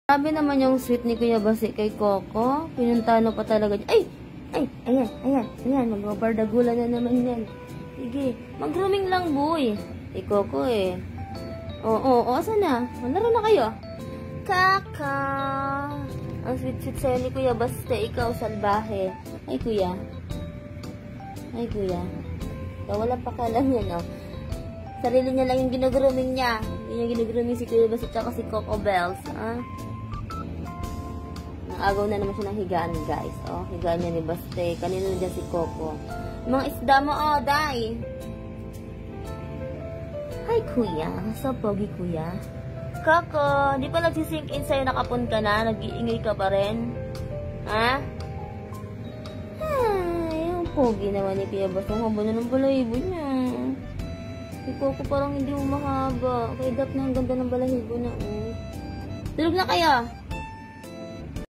Sabi naman yung sweet ni Kuya Basi kay Coco. Pinuntano pa talaga. Ayan. Magbabardagulan na naman yan. Sige, mag-grooming lang, boy. Kay Coco eh. Oo, saan na? Malaro na kayo. Kaka. Ang sweet-sweet sa'yo ni Kuya Basi. Ikaw, salbahe. Ay, Kuya. Wala pa ka lang yan, oh. Sarili niya lang yung ginagrooming niya. Hindi niya ginagrooming si Kuya Basi at si Coco Bells, ah. Agaw na naman siya ng higaan, guys. Oh, higaan niya ni Baste. Kanino na dyan si Coco. Mga isda mo, oh, day. Hi, Kuya. So, pogi, Kuya. Coco, di pa nagsisink in sa'yo nakapon ka na? Nag-iingay ka pa rin? Ha? Ay, yung pogi naman ni Kuya Baste. Ang haba na ng balahibo niya. Si Coco parang hindi mo mahaba. Kaya dap na ang ganda ng balahibo na, oh. Tulog na kayo.